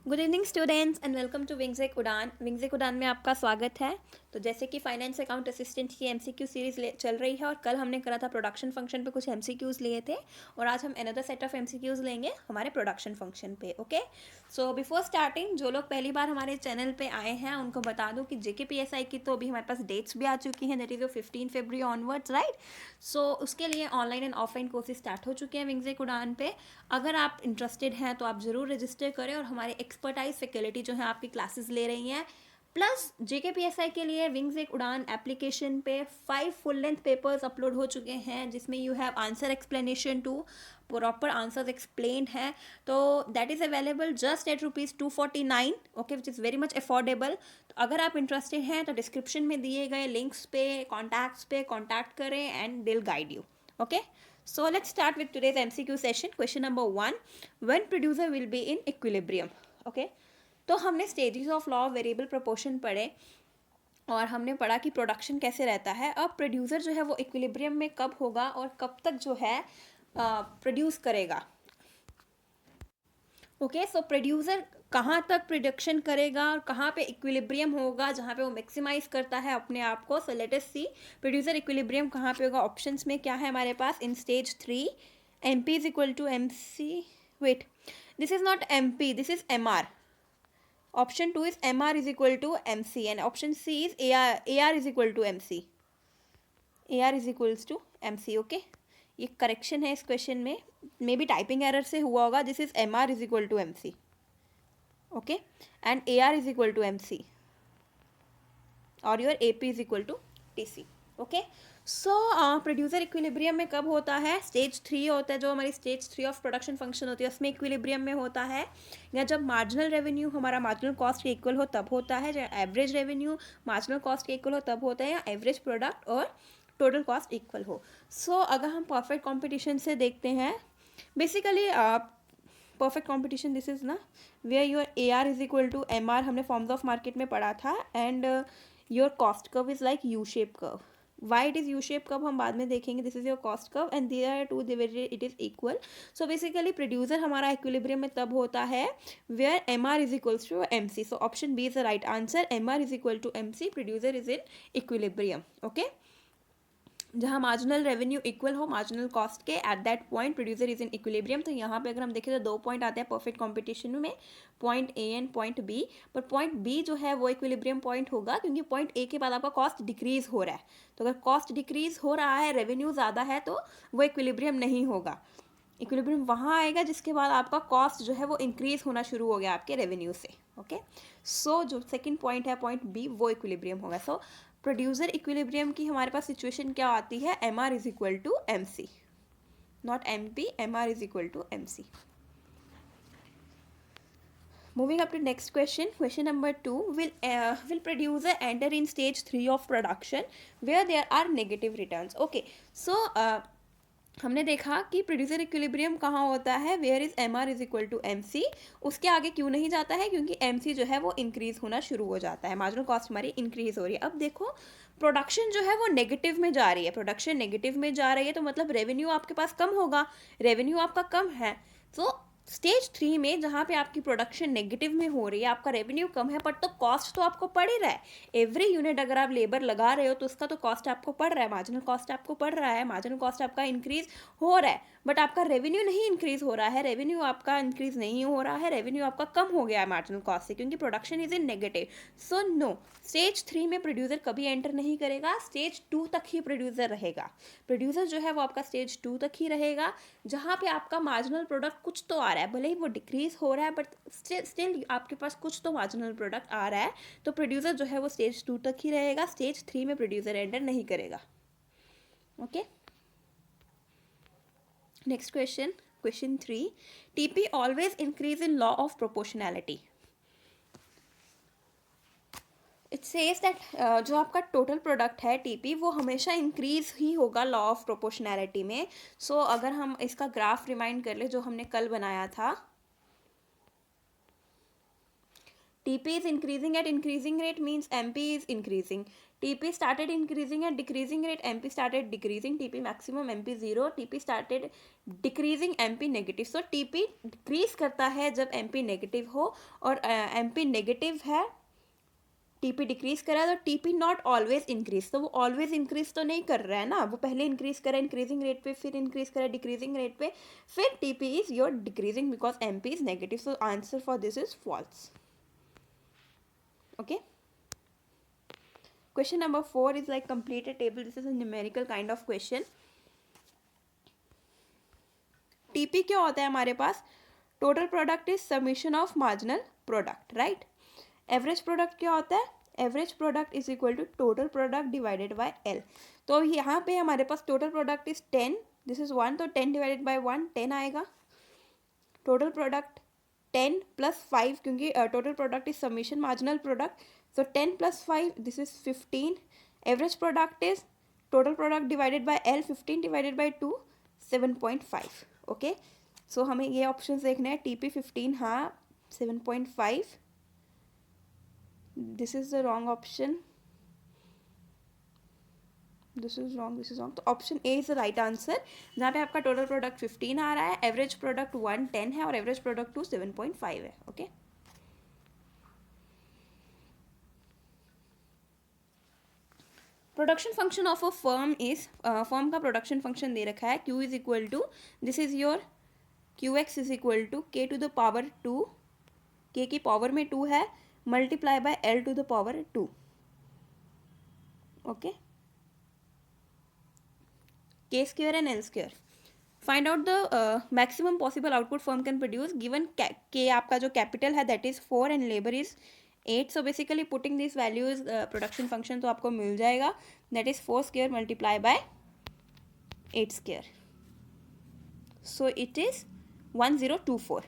Good evening students and welcome to wings Udaan. Wings Udaan में आपका स्वागत है। तो जैसे कि फाइनेंस अकाउंट असिस्टेंट की एमसीक्यू सीरीज चल रही है और कल हमने करा था प्रोडक्शन फंक्शन पे कुछ एमसीक्यूज लिए थे और आज हम अनदर सेट ऑफ एमसीक्यूज लेंगे हमारे प्रोडक्शन फंक्शन पे। ओके, सो बिफोर स्टार्टिंग जो लोग पहली बार हमारे चैनल पे आए हैं उनको बता दूं कि जेकेपीएसआई की तो अभी हमारे पास डेट्स भी आ चुकी हैं, that is 15 February onwards, right. So उसके लिए online and offline courses start हो चुके हैं विंग्स उड़ान पे। अगर आप इंटरेस्टेड हैं तो आप ज़रूर रजिस्टर करें और हमारे एक्सपर्टाइज फैकल्टी जो है आपकी क्लासेस ले रही हैं। प्लस जेकेपीएसआई के लिए विंग्स एक उड़ान एप्लीकेशन पे 5 फुल लेंथ पेपर्स अपलोड हो चुके हैं जिसमें you have answer explanation too, proper answers explained हैं। तो that is available just at ₹249, okay, which is very much affordable. तो अगर आप इंटरेस्टेड हैं तो डिस्क्रिप्शन में दिए गए लिंक्स पे कॉन्टैक्ट्स पे कॉन्टैक्ट करें एंड दिल guide you. Okay, so let's start with today's MCQ session. Question number 1, when producer will be in equilibrium? Okay, तो हमने stages of law of variable proportion पढ़े और हमने पढ़ा कि प्रोडक्शन कैसे रहता है। अब प्रोड्यूसर जो है वो इक्विलिब्रियम में कब होगा और कब तक जो है प्रोड्यूस करेगा। ओके, सो प्रोड्यूसर कहाँ तक प्रोडक्शन करेगा और कहाँ पे इक्विलिब्रियम होगा जहाँ पे वो मैक्सिमाइज करता है अपने आप को। So let us see producer equilibrium कहाँ पे होगा। ऑप्शंस में क्या है हमारे पास in stage 3 MP is equal to MC, wait, this is not MP, this is MR। Option 2 is MR is equal to MC and option C is AR is equal to MC, AR is equals to MC। Okay, ये correction है इस question में, may be typing error से हुआ होगा। This is MR is equal to MC, okay, and AR is equal to MC और your AP is equal to TC। Okay, so producer equilibrium में कब होता है? स्टेज 3 होता है, जो हमारी स्टेज 3 ऑफ प्रोडक्शन फंक्शन होती है उसमें इक्विलिब्रियम में होता है। या जब मार्जिनल रेवेन्यू हमारा मार्जिनल कॉस्ट के इक्वल हो तब होता है, जब एवरेज रेवेन्यू मार्जिनल कॉस्ट के इक्वल हो तब होता है, या एवरेज प्रोडक्ट और टोटल कॉस्ट इक्वल हो। सो अगर हम परफेक्ट कॉम्पिटिशन से देखते हैं, basically perfect competition this is ना where your AR is equal to MR, हमने फॉर्म्स ऑफ मार्केट में पढ़ा था, and your cost curve is like U shape curve. Why it is U shape curve हम बाद में देखेंगे। This is your cost curve and there are two divided, it is equal. So basically producer हमारा equilibrium में तब होता है where MR is equals to MC। So option B is the right answer, MR is equal to MC, producer is in equilibrium. Okay, जहाँ marginal revenue equal हो marginal cost के, at that point producer is in equilibrium. तो यहाँ पे अगर हम देखें तो 2 पॉइंट आते हैं परफेक्ट कॉम्पिटिशन में, point A and point B। पर पॉइंट B जो है वो इक्विलिब्रियम पॉइंट होगा क्योंकि पॉइंट A के बाद आपका कॉस्ट डिक्रीज हो रहा है। तो अगर कॉस्ट डिक्रीज हो रहा है, रेवेन्यू ज़्यादा है, तो वो इक्विलिब्रियम नहीं होगा। इक्विलिब्रियम वहाँ आएगा जिसके बाद आपका कॉस्ट जो है वो इंक्रीज होना शुरू हो गया आपके रेवेन्यू से। ओके, सो जो सेकंड पॉइंट है पॉइंट B, वो इक्विलिब्रियम होगा। सो प्रोड्यूसर इक्विलिब्रियम की हमारे पास सिचुएशन क्या आती है? MR is equal to MC, not MP, MR is equal to MC। Moving up to next question, question number 2, will producer enter in stage 3 of production where there are negative returns? Okay, so हमने देखा कि producer equilibrium कहाँ होता है, where is MR is equal to MC। उसके आगे क्यों नहीं जाता है? क्योंकि MC जो है वो इंक्रीज होना शुरू हो जाता है, मार्जिनल कॉस्ट हमारी इंक्रीज हो रही है। अब देखो प्रोडक्शन जो है वो नेगेटिव में जा रही है, प्रोडक्शन नेगेटिव में जा रही है तो मतलब रेवेन्यू आपके पास कम होगा, रेवेन्यू आपका कम है। तो स्टेज 3 में जहाँ पे आपकी प्रोडक्शन नेगेटिव में हो रही है, आपका रेवेन्यू कम है, पर तो कॉस्ट तो आपको पड़ ही रहा है। एवरी यूनिट अगर आप लेबर लगा रहे हो तो उसका तो कॉस्ट आपको पड़ रहा है, मार्जिनल कॉस्ट आपको पड़ रहा है, मार्जिनल कॉस्ट आपका इंक्रीज हो रहा है, बट आपका रेवेन्यू नहीं इंक्रीज हो रहा है, रेवेन्यू आपका इंक्रीज नहीं हो रहा है, रेवेन्यू आपका कम हो गया है मार्जिनल कॉस्ट से, क्योंकि production is in negative. So no, stage 3 में प्रोड्यूसर कभी एंटर नहीं करेगा, स्टेज 2 तक ही प्रोड्यूसर रहेगा। प्रोड्यूसर जो है वो आपका स्टेज 2 तक ही रहेगा, जहाँ पे आपका मार्जिनल प्रोडक्ट कुछ तो आ रहा है, भले ही वो डिक्रीज हो रहा है बट स्टिल आपके पास कुछ तो मार्जिनल प्रोडक्ट आ रहा है। तो प्रोड्यूसर जो है वो स्टेज 2 तक ही रहेगा, स्टेज 3 में प्रोड्यूसर एंटर नहीं करेगा। Okay, next question, question 3, TP always increase in law of proportionality. It says that जो आपका टोटल प्रोडक्ट है TP वो हमेशा इंक्रीज ही होगा लॉ ऑफ प्रोपोर्शनैलिटी में। सो अगर हम इसका ग्राफ रिमाइंड कर ले जो हमने कल बनाया था, TP is increasing at increasing rate means MP is increasing, TP started increasing at decreasing rate, MP started decreasing, TP maximum, MP 0, TP started decreasing, MP negative. So TP decrease करता है जब MP नेगेटिव हो, और MP negative है, TP decrease करा तो TP not always increase, तो वो ऑलवेज इंक्रीज तो नहीं कर रहा है ना, वो पहले इंक्रीज करा इंक्रीजिंग रेट पे, फिर इंक्रीज करा डिक्रीजिंग रेट पे, फिर TP is your decreasing because MP is negative. So answer for this is false. Okay. Question number 4 is like complete a table. This is a numerical kind of question. TP क्या होता है हमारे पास? Total product is summation of marginal product, right. Average product क्या होता है? Average product is equal to total product divided by L. तो यहाँ पे हमारे पास total product is 10, this is 1, तो 10 डिवाइडेड बाय 1 10 आएगा. टोटल प्रोडक्ट 10 प्लस 5, क्योंकि total product is summation marginal product, so 10 plus 5, this is 15. Average product is total product divided by L, 15 divided by 2, 7.5. Okay, so हमें ये option देखना है. TP 15, हाँ 7.5. This is the wrong option. This is wrong, this is wrong. तो option A is the right answer, जहाँ पे आपका total product 15 आ रहा है, एवरेज प्रोडक्ट 1 10 है, और एवरेज प्रोडक्ट 2 7.5 है. Okay. Production function of a firm is, firm का प्रोडक्शन फंक्शन दे रखा है. Q is equal to, this is your QX is equal to K to the power 2, K की पावर में 2 है, multiply by L to the power 2. Okay. K square and L square. Find out the maximum possible output firm can produce given K आपका जो capital है that is 4 and labour is 8. So basically putting this values production function तो आपको मिल जाएगा, that is 4 square multiply by 8 square. So it is 1024.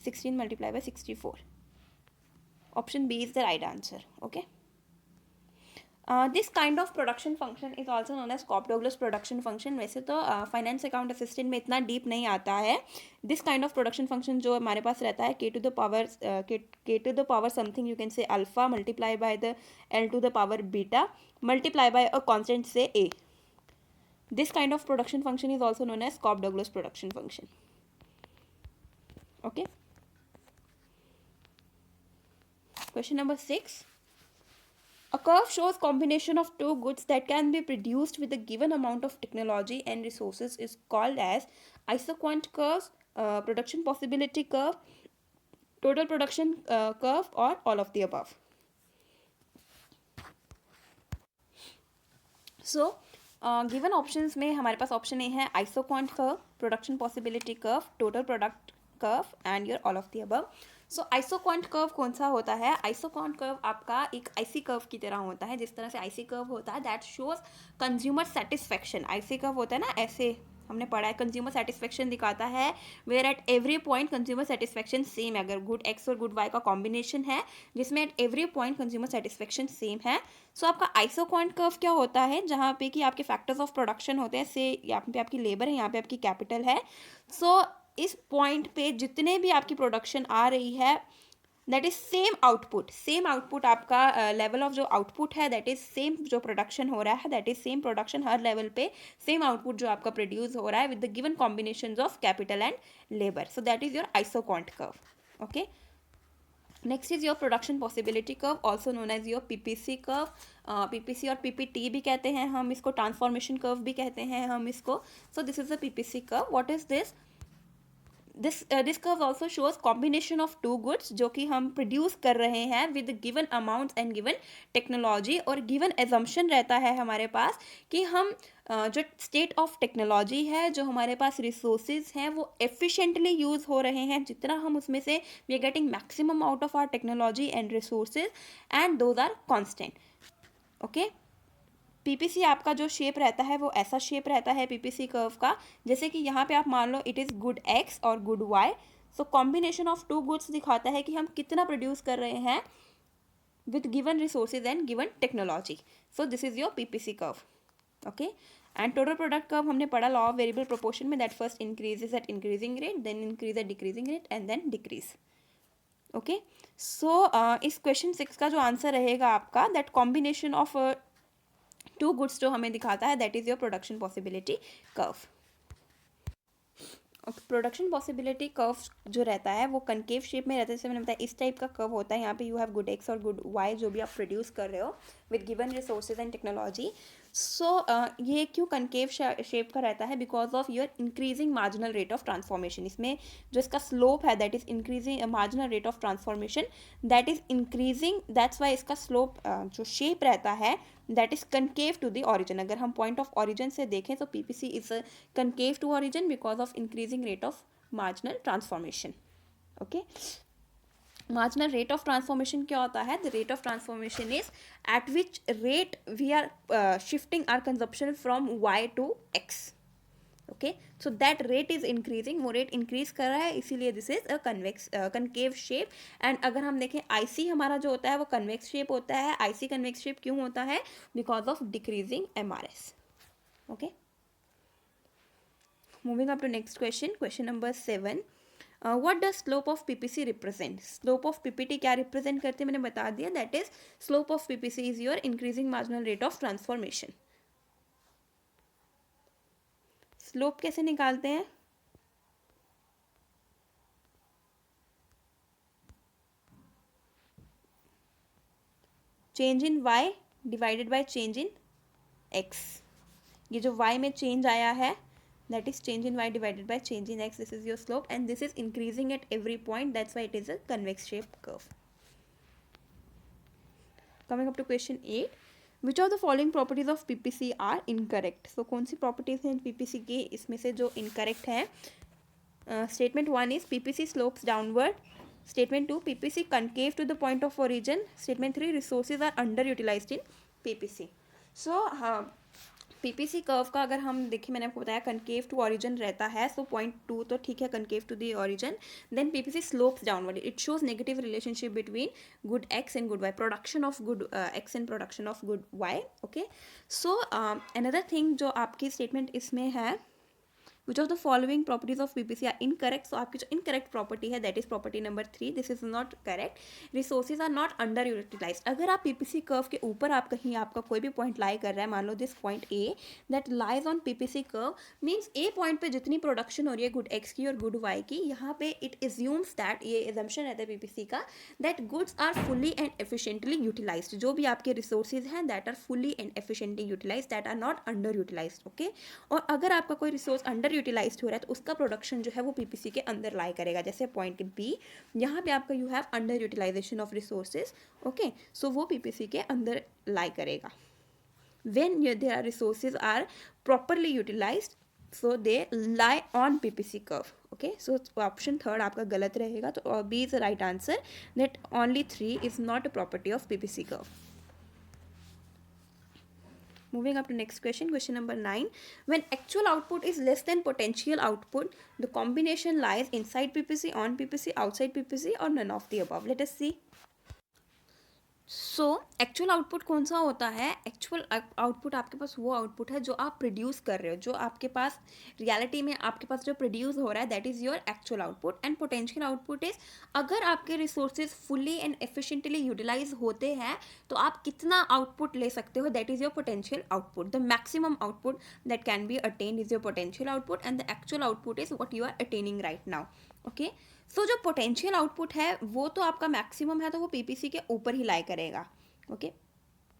16 multiply by 64. Option B is the right answer. Okay. This kind of production function is also known as Cobb Douglas production function. वैसे तो finance account assistant में इतना deep नहीं आता है. This kind of production function जो हमारे पास रहता है, K to the power something, you can say alpha, multiply by the L to the power beta, multiply by a constant say A. This kind of production function is also known as Cobb Douglas production function. Okay. Question number 6. A curve shows combination of two goods that can be produced with a given amount of technology and resources is called as isoquant curve, production possibility curve, total production curve, or all of the above. So given options में हमारे पास option A है isoquant curve, production possibility curve, total product curve, and your all of the above. So isoquant curve कौन सा होता है? Isoquant curve आपका एक IC curve की तरह होता है. जिस तरह से आईसी कर्व होता है that shows consumer satisfaction. IC curve होता है ना, ऐसे हमने पढ़ा है, कंज्यूमर सेटिस्फेक्शन दिखाता है, where at every point consumer satisfaction same है. अगर गुड एक्स और गुड वाई का कॉम्बिनेशन है जिसमें at every point consumer satisfaction same है. सो आपका आइसोक्वांट कर्व क्या होता है? जहाँ पे कि आपके फैक्टर्स ऑफ प्रोडक्शन होते हैं, से यहाँ पे आपकी लेबर है, यहाँ पे आपकी कैपिटल है. सो इस पॉइंट पे जितने भी आपकी प्रोडक्शन आ रही है दैट इज सेम आउटपुट आपका लेवल ऑफ जो आउटपुट है दैट इज सेम. जो प्रोडक्शन हो रहा है दैट इज सेम प्रोडक्शन हर लेवल पे, सेम आउटपुट जो आपका प्रोड्यूस हो रहा है with the given combinations of capital and labour. So that is your isoquant curve. Okay. Next is your production possibility curve, also known as your PPC curve. PPC और PPT भी कहते हैं हम इसको, ट्रांसफॉर्मेशन कर्व भी कहते हैं हम इसको. So this is the PPC curve. What is this? This curve also shows combination of two goods जो कि हम प्रोड्यूस कर रहे हैं with given amounts and given technology. और गिवन एजम्पशन रहता है हमारे पास कि हम जो स्टेट ऑफ टेक्नोलॉजी है, जो हमारे पास रिसोर्सेज हैं, वो एफिशिएंटली यूज़ हो रहे हैं. जितना हम उसमें से we are getting maximum out of our technology and resources and those are constant. Okay. PPC आपका जो शेप रहता है वो ऐसा शेप रहता है पीपीसी कर्व का, जैसे कि यहाँ पे आप मान लो इट इज़ गुड एक्स और good Y. So combination of two goods दिखाता है कि हम कितना प्रोड्यूस कर रहे हैं with given resources and given technology. So this is your PPC curve. Okay. And total product curve हमने पढ़ा लॉ ऑफ वेरिएबल प्रोपोर्शन में, that first increases at increasing rate, then increase at decreasing rate and then decrease. Okay. So इस question 6 का जो answer रहेगा आपका, that combination of two goods जो हमें दिखाता है, that is your production possibility curve. Production possibility curve जो रहता है वो कनकेव शेप में रहता है, जैसे मैंने बताया इस टाइप का कर्व होता है। यहाँ पे यू हैव गुड एक्स और गुड वाई जो भी आप प्रोड्यूस कर रहे हो with given resources and technology. So ये क्यों कनकेव शेप का रहता है? Because of your increasing marginal rate of transformation. इसमें जो इसका स्लोप है that is increasing marginal rate of transformation that is increasing, that's why इसका स्लोप जो शेप रहता है that is concave to the origin. अगर हम पॉइंट ऑफ ऑरिजिन से देखें तो PPC is concave to origin because of increasing rate of marginal transformation. Okay, marginal rate of transformation क्या होता है? The rate of transformation is at which rate we are shifting our consumption from y to x. Okay, so that rate is increasing, वो rate increase कर रहा है, इसीलिए this is a convex concave shape. and अगर हम देखें IC हमारा जो होता है वो convex shape होता है। IC convex shape क्यों होता है? because of decreasing MRS. Okay, moving up to next question, question number 7. What does slope of PPC represent? Slope of PPT क्या represent करते हैं मैंने बता दिया, that is slope of PPC is your increasing marginal rate of transformation. Slope कैसे निकालते हैं? Change in y divided by change in x. ये जो y में change आया है that is change in y divided by change in x, this is your slope and this is increasing at every point, that's why it is a convex shape curve. Coming up to question 8, which of the following properties of PPC are incorrect? So कौन सी properties हैं PPC की इसमें से जो incorrect है? Statement 1 is PPC slopes downward. Statement 2, PPC concave to the point of origin. Statement 3, resources are underutilized in PPC. So PPC curve का अगर हम देखें, मैंने आपको बताया कनकेव टू ऑरिजिन रहता है, सो पॉइंट 2 तो ठीक है concave to the origin. Then PPC slopes downward, it shows negative relationship between good X and good Y, production of good X and production of good Y. Okay, so another thing जो आपकी statement इसमें है, which of the following properties of PPC are incorrect? So आपकी जो incorrect property है that is property number 3, this is not correct. Resources are not underutilized. अगर आप PPC curve के ऊपर आप कहीं आपका कोई भी point lie कर रहा है, मान लो this point A that lies on PPC curve means A point पे जितनी production हो रही है good X की और good Y की, यहाँ पे it assumes that, ये assumption रहता है PPC का, that goods are fully and efficiently utilized. जो भी आपके resources हैं that are fully and efficiently utilized, that are not underutilized. Okay, और अगर आपका कोई resource under यूटिलाइज्ड हो रहा है तो उसका प्रोडक्शन जो है वो पीपीसी के अंदर लाई करेगा। जैसे पॉइंट बी, यहाँ पे आपका you have under utilization of resources. Okay, so वो पीपीसी के अंदर लाई करेगा। When there are resources are properly utilized, so they lie on PPC curve. Okay, so option third आपका गलत रहेगा, तो B is the right answer, that only 3 is not a property of PPC curve. Moving up to next question, question number 9. When actual output is less than potential output, the combination lies inside PPC, on PPC, outside PPC, or none of the above. Let us see. So actual output कौन सा होता है? Actual output आपके पास वो output है जो आप produce कर रहे हो, जो आपके पास रियलिटी में आपके पास जो प्रोड्यूस हो रहा है, that is your actual output. And potential output is अगर आपके resources fully and efficiently utilize होते हैं तो आप कितना आउटपुट ले सकते हो, that is your potential output. The maximum output that can be attained is your potential output and the actual output is what you are attaining right now. Okay, so जो potential output है वो तो आपका maximum है, तो वो PPC के ऊपर ही लाई करेगा। Okay,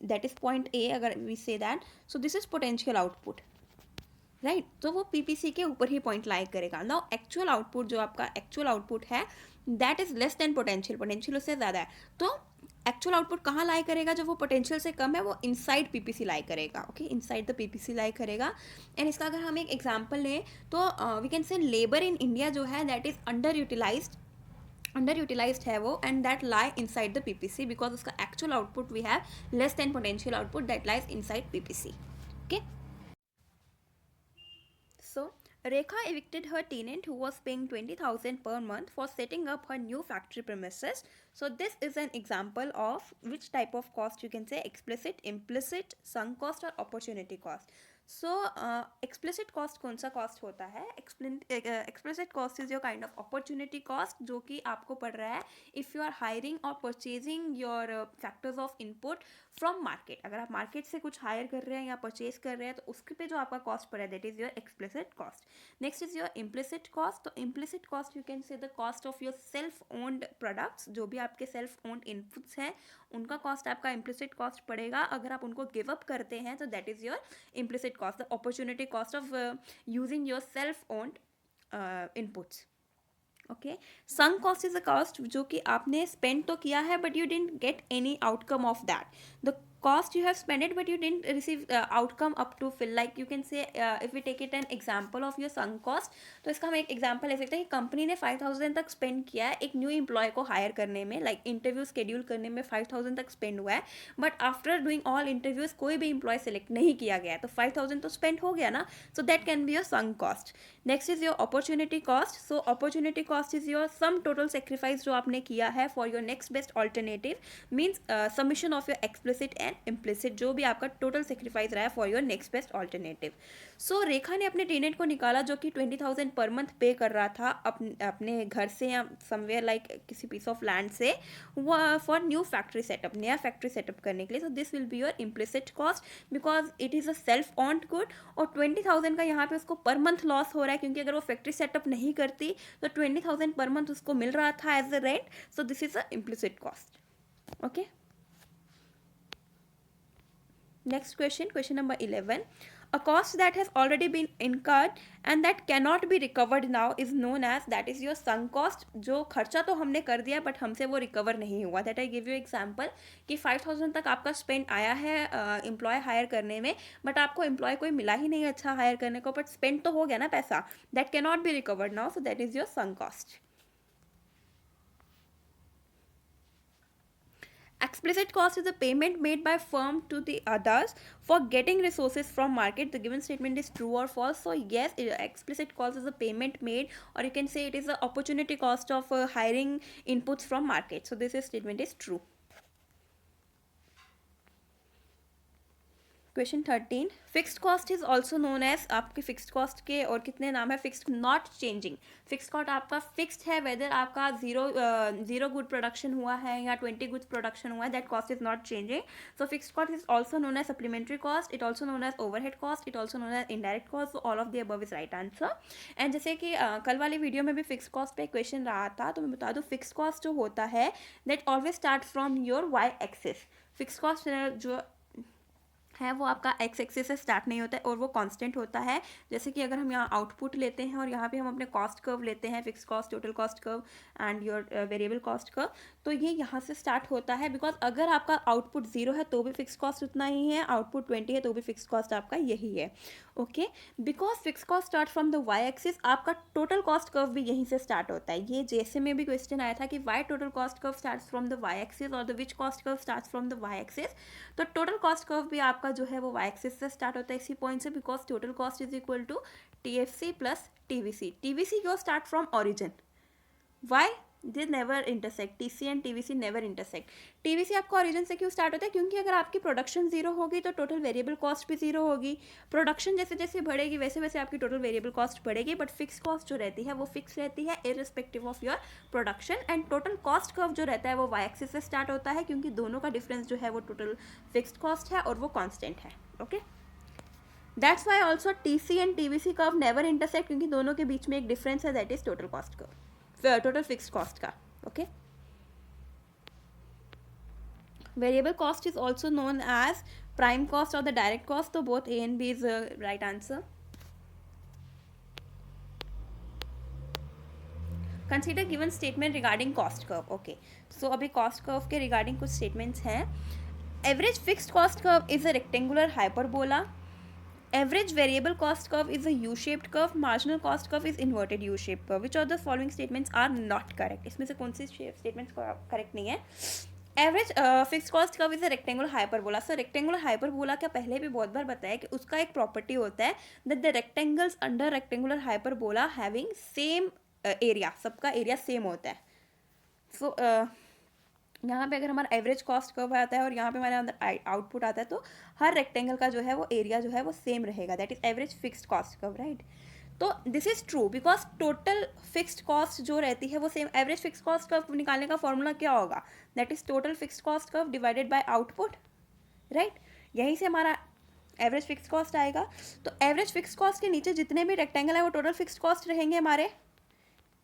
that is point A, अगर we say that, so this is potential output, right, तो वो पीपीसी के ऊपर ही पॉइंट लाई करेगा। नाउ एक्चुअल आउटपुट, जो आपका एक्चुअल आउटपुट है that is less than potential, potential उससे ज़्यादा है, तो एक्चुअल आउटपुट कहाँ लाई करेगा? जो वो पोटेंशियल से कम है वो इनसाइड पीपीसी लाई करेगा। Okay, inside the PPC lie करेगा। एंड इसका अगर हम एक एग्जांपल लें तो we can say labour in India जो है दैट इज अंडर यूटिलाइज्ड है वो, and that lie inside the PPC because उसका actual output we have less than potential output that lies inside PPC. Okay, so Rekha evicted her tenant who was paying 20,000 per month for setting up her new factory premises. So this is an example of which type of cost you can say: explicit, implicit, sunk cost or opportunity cost. So explicit cost कौन सा cost होता है? Explicit cost is your kind of opportunity cost जो कि आपको पड़ रहा है इफ़ यू आर हायरिंग और purchasing your factors of input from market. अगर आप मार्केट से कुछ हायर कर रहे हैं या परचेज कर रहे हैं तो उसके पे जो आपका कॉस्ट पड़ा है that is your explicit cost. Next is your implicit cost. तो implicit cost you can say the cost of your self owned products. जो भी आपके सेल्फ ओन्ड इनपुट्स हैं उनका कॉस्ट आपका इम्प्लिसिट कॉस्ट पड़ेगा. अगर आप उनको गिव अप करते हैं तो that is your implicit cost, the opportunity cost of using your self owned inputs. Okay. Sunk cost is a cost जो कि आपने स्पेंड तो किया है but you didn't get any outcome of that. The cost you have spent it but you didn't receive outcome up to fill. Like you can say if we take it an example of your sunk cost, तो इसका हम एक example ले सकते हैं कि company ने 5,000 तक स्पेंड किया है एक न्यू एम्प्लॉय को हायर करने में. लाइक इंटरव्यू शेड्यूल करने में 5,000 तक स्पेंड हुआ है but after doing all interviews कोई भी एम्प्लॉय सेलेक्ट नहीं किया गया है तो 5,000 तो स्पेंड हो गया ना. So that can be your sunk cost. Next is your opportunity cost. So opportunity cost is your sum total sacrifice जो आपने किया है for your next best alternative. Means submission of your explicit and implicit जो भी आपका total sacrifice रहा है for your next best alternative. So Rekha ने अपने टेनेंट को निकाला जो कि 20,000 पर मंथ पे कर रहा था अपने घर से या समवेयर लाइक किसी पीस ऑफ लैंड से फॉर न्यू फैक्ट्री सेटअप, नया फैक्ट्री सेटअप करने के लिए. So this will be your implicit cost because it is a self owned good और 20,000 का यहाँ पे उसको पर मंथ लॉस हो रहा है क्योंकि अगर वो फैक्ट्री सेटअप नहीं करती तो 20,000 पर मंथ उसको मिल रहा था as a rent. So this is a implicit cost. Okay. Next question, question number 11. A cost that has already been incurred and that cannot be recovered now is known as, that is your sunk cost. जो खर्चा तो हमने कर दिया but हमसे वो recover नहीं हुआ. That I give you example कि 5,000 तक आपका स्पेंड आया है एम्प्लॉय हायर करने में बट आपको एम्प्लॉय कोई मिला ही नहीं अच्छा हायर करने को बट स्पेंड तो हो गया ना पैसा. That cannot be recovered now. So that is your sunk cost. Explicit cost is a payment made by firm to the others for getting resources from market. The given statement is true or false. So yes, explicit cost is a payment made, or you can say it is the opportunity cost of hiring inputs from market. So this statement is true. Question 13. Fixed cost is also known as, आपके fixed cost के और कितने नाम है? Fixed not changing. Fixed cost आपका fixed है whether आपका zero good production हुआ है या 20 गुड्स प्रोडक्शन हुआ है, that cost is not changing. So fixed cost is also known as supplementary cost, it also known as overhead cost, it also known as indirect cost. All of the above is right answer. And जैसे कि कल वाली video में भी fixed cost पे question रहा था तो मैं बता दूँ फिक्स्ड कॉस्ट जो होता है that always start from your Y axis. Fixed cost जो है वो आपका एक्स एक्सिस से स्टार्ट नहीं होता है और वो कांस्टेंट होता है. जैसे कि अगर हम यहाँ आउटपुट लेते हैं और यहाँ पे हम अपने कॉस्ट कर्व लेते हैं, fix cost, total cost curve and your variable cost curve, तो ये यहाँ से स्टार्ट होता है बिकॉज अगर आपका आउटपुट 0 है तो भी फिक्स कॉस्ट उतना ही है, आउटपुट 20 है तो भी फिक्स कॉस्ट आपका यही है. Okay. Because fix cost start from the Y axis, आपका टोटल कॉस्ट कर्व भी यहीं से स्टार्ट होता है. ये जैसे में भी क्वेश्चन आया था कि why total cost curve start from the Y axis और the which cost curve start from the Y axis. तो टोटल कॉस्ट कर्व भी आपका जो है वो वाई एक्सिस से स्टार्ट होता है इसी पॉइंट से because total cost is equal to TFC plus TVC. TVC क्यों start from origin? Why? They never intersect. TC and TVC never intersect. TVC आपका ओरिजिन से क्यों स्टार्ट होता है? क्योंकि अगर आपकी प्रोडक्शन जीरो होगी तो टोटल वेरिएबल कॉस्ट भी जीरो होगी. प्रोडक्शन जैसे जैसे बढ़ेगी वैसे वैसे आपकी टोटल वेरिएबल कॉस्ट बढ़ेगी बट फिक्स कॉस्ट जो रहती है वो फिक्स रहती है irrespective of your production. And total cost curve जो रहता है वो वाई एक्सिस से स्टार्ट होता है क्योंकि दोनों का डिफरेंस जो है वो टोटल फिक्स्ड कॉस्ट है और वो कॉन्स्टेंट है. Okay. That's why also TC and TVC curve never intersect क्योंकि दोनों के बीच में एक डिफरेंस है that is total cost curve, total fixed cost का. Okay. Variable cost is also known as prime cost और द डायरेक्ट कॉस्ट. तो both A and B is right answer. Consider given statement regarding cost curve. Okay. So अभी cost curve के regarding कुछ statements हैं. Average fixed cost curve is a rectangular hyperbola. Average variable cost curve is a U-shaped curve. Marginal cost curve is inverted U-shaped curve. Which of the following statements are not correct? इसमें से कौन सी statements correct नहीं है? Average fixed cost curve is a rectangular hyperbola. So rectangular hyperbola का पहले भी बहुत बार बताया कि उसका एक प्रॉपर्टी होता है that the rectangles under rectangular hyperbola having same area, सबका एरिया सेम होता है. So यहाँ पे अगर हमारा एवरेज कॉस्ट कर्व आता है और यहाँ पे हमारे अंदर आउटपुट आता है, तो हर रेक्टेंगल का जो है वो एरिया जो है वो सेम रहेगा, that is average fixed cost curve, right. तो this is true because total fixed cost जो रहती है वो same. Average fixed cost curve निकालने का फॉर्मूला क्या होगा, that is total fixed cost curve divided by output, right. यहीं से हमारा एवरेज फिक्स्ड कॉस्ट आएगा। तो एवरेज फिक्स्ड कॉस्ट के नीचे जितने भी रेक्टेंगल है वो टोटल फिक्स्ड कॉस्ट रहेंगे हमारे।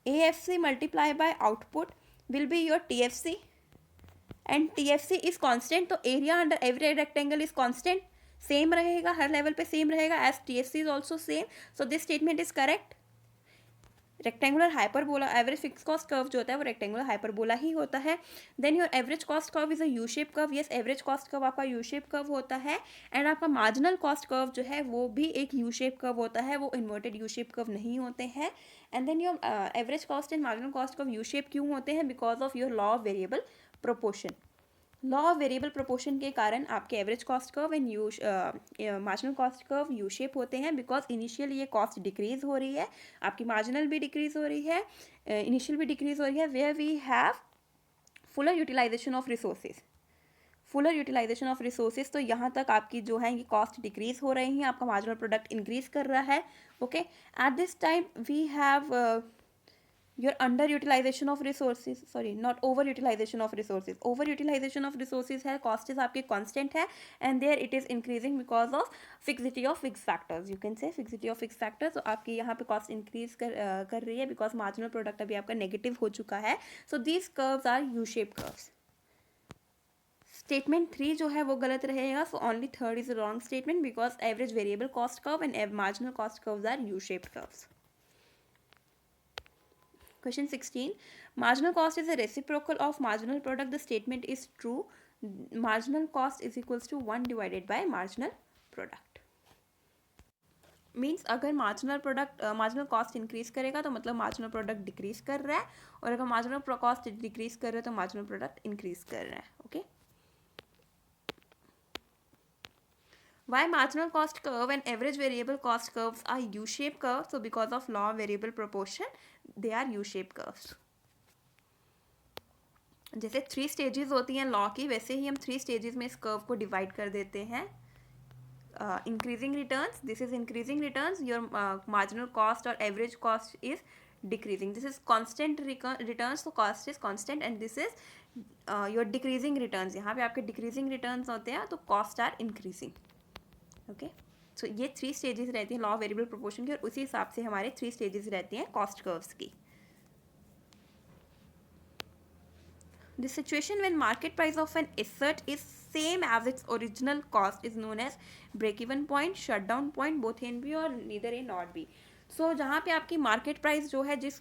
AFC multiply by output will be your TFC, and TFC is constant, तो area under every rectangle is constant, same रहेगा, हर लेवल पे सेम रहेगा, as TFC is also same. So this statement is correct. Rectangular hyperbola, average fix cost curve जो होता है वो rectangular hyperbola ही होता है। Then your average cost curve is a U shape curve. Yes, average cost curve आपका you shape curve होता है, एंड आपका मार्जिनल कॉस्ट कर्व जो है वो भी एक यू शेप कर्व होता है, वो इन्वर्टेड यू शेप कर्व नहीं होते हैं। And then your average cost and marginal cost curve U shape क्यों होते हैं, because of your law of variable proportion. Law of variable proportion के कारण आपके average cost curve and marginal cost curve U shape होते हैं, because initial ये cost decrease हो रही है, आपकी मार्जिनल भी डिक्रीज हो रही है, इनिशियल भी डिक्रीज हो रही है, where we have fuller utilisation of resources. Fuller utilisation of resources, तो यहाँ तक आपकी जो है ये कॉस्ट डिक्रीज हो रही हैं, आपका मार्जिनल प्रोडक्ट इंक्रीज कर रहा है। Okay, at this time we have your underutilization of resources, sorry not overutilization of resources, overutilization of resources है, cost is आपके constant है, and there it is increasing because of fixity of fixed factors, you can say fixity of fixed factors। तो आपकी यहाँ पे cost increase कर रही है because marginal product अभी आपका negative हो चुका है। so these curves are U-shaped curves। Statement 3 जो है वो गलत रहेगा, so only third is wrong statement, because average variable cost curve and marginal cost curves are U-shaped curves। Question 16. Marginal cost is a reciprocal of marginal product. The statement is true. Marginal cost is equals to 1 divided by marginal product. Means अगर marginal cost increase करेगा तो मतलब marginal product decrease कर रहा है, और अगर marginal cost decrease कर रहा है तो मार्जिनल प्रोडक्ट इंक्रीज कर रहा है। Okay, Why marginal cost curve and average variable cost curves are U-shaped curves? So because of law of variable proportion, they are U-shaped curves. जैसे 3 स्टेजेस होती हैं लॉ की, वैसे ही हम 3 स्टेजेस में इस कर्व को डिवाइड कर देते हैं। Increasing returns, this is increasing returns, your marginal cost और average cost is decreasing, this is constant returns, तो cost is constant, and this is your decreasing returns. यहाँ पे आपके डिक्रीजिंग रिटर्न्स होते हैं तो cost are increasing. Okay, so ये 3 stages रहती हैं लॉ ऑफ वेरिएबल प्रोपोर्शन की, और उसी हिसाब से हमारे 3 स्टेजेस रहती हैं कॉस्ट कर्व्स की। The situation when market price of an asset is same as its original cost is known as break-even point, shutdown point, both A and B और neither A nor B। सो जहाँ पे आपकी market price जो है, जिस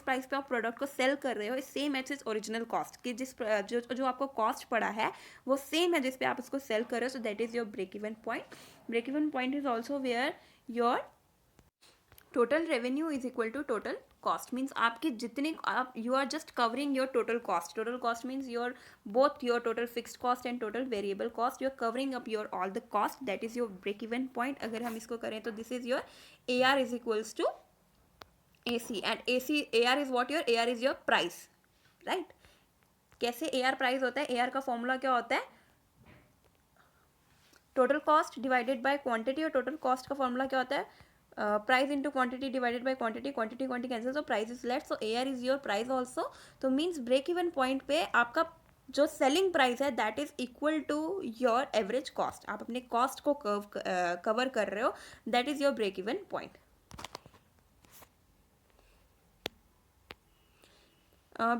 price पे आप product को सेल कर रहे हो, इस same as is original cost की, जो आपको कॉस्ट पड़ा है वो सेम है जिस पे आप उसको सेल कर रहे हो, so that is your break even point. Break even point is also where your total revenue is equal to total cost. Means आपके जितने आप you are just covering your total cost. Total cost means your both your total fixed cost and total variable cost, you are covering up your all the cost, that is your break even point. अगर हम इसको करें तो this is your AR is equals to AC, and AR is what your AR is your price, right. कैसे AR price होता है, AR का formula क्या होता है, total cost divided by quantity, और टोटल कॉस्ट का फॉर्मूला क्या होता है, price into quantity divided by quantity, quantity cancel, so price is less, so AR is your price also. तो मीन्स ब्रेक इवन पॉइंट पे आपका जो सेलिंग प्राइस है that is equal to your average cost. आप अपने cost को cover कर रहे हो, that is your break even point.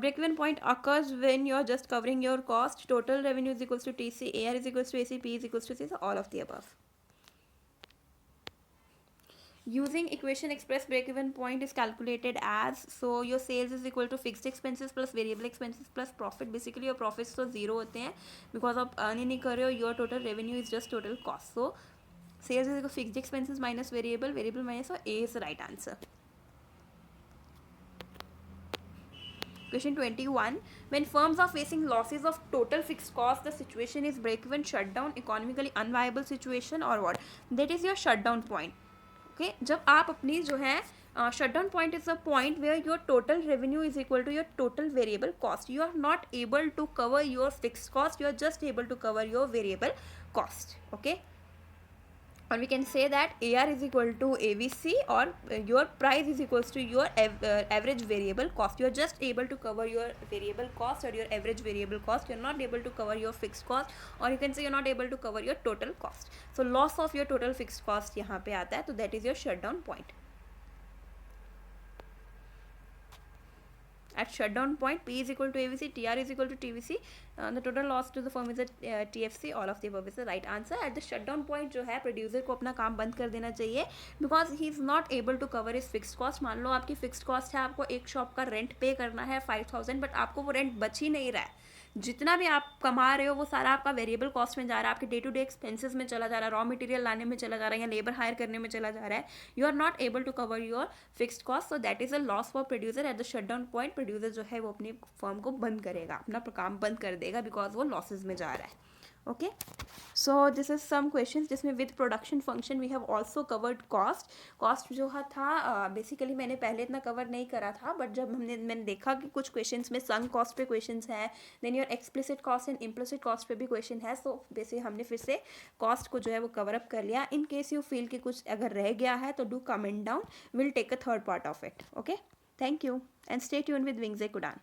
Break even point occurs when you are just covering your cost. Total revenue is equals to TC, AR is equals to AC, P is equals to C, so all of the above. Using equation express break even point is calculated as, so your sales is equal to fixed expenses plus variable expenses plus profit। basically your profits तो zero होते हैं because आप earn ही नहीं कर रहे हो, your total revenue is just total cost। so sales is equal to fixed expenses minus variable minus, so A is the right answer। Question 21. When firms are facing losses of total fixed cost, the situation is break-even, shutdown, economically unviable situation, or what? That is your shutdown point. Okay? जब आप अपनी जो है Shutdown point is a point where your total revenue is equal to your total variable cost. You are not able to cover your fixed cost, you are just able to cover your variable cost. Okay, or we can say that AR is equal to AVC, or your price is equals to your average variable cost. You are just able to cover your variable cost or your average variable cost. You are not able to cover your fixed cost, or you can say you are not able to cover your total cost. So loss of your total fixed cost यहाँ पे आता है, तो that is your shutdown point. At shutdown point, P is equal to AVC, TR is equal to TVC. The total loss to the firm is a TFC. All of the above is the right answer. At the shutdown point जो है producer को अपना काम बंद कर देना चाहिए, because he is not able to cover is fixed cost. मान लो आपकी फिक्स्ड कॉस्ट है, आपको एक शॉप का रेंट पे करना है 5000, बट आपको वो रेंट बच ही नहीं रहा है. जितना भी आप कमा रहे हो वो सारा आपका वेरिएबल कॉस्ट में जा रहा है, आपके डे टू डे एक्सपेंसेस में चला जा रहा है, रॉ मटेरियल लाने में चला जा रहा है, या लेबर हायर करने में चला जा रहा है. You are not able to cover your fixed cost, so that is a loss for producer. At the shutdown point producer जो है वो अपनी फर्म को बंद करेगा, अपना काम बंद कर देगा, बिकॉज वो लॉसेज में जा रहा है. Okay, so this is some question जिसमें with production function we have also covered cost. Cost जो था बेसिकली मैंने पहले इतना कवर नहीं करा था, बट जब मैंने देखा कि कुछ क्वेश्चंस में संक कॉस्ट पे क्वेश्चंस है, then your explicit cost and implicit cost पे भी क्वेश्चन है. सो बेसिकली हमने फिर से कॉस्ट को जो है वो कवर अप कर लिया. इन केस यू फील कि कुछ अगर रह गया है तो do comment down, will take a third part of it. Okay, thank you and stay tune with wings ए कुडान.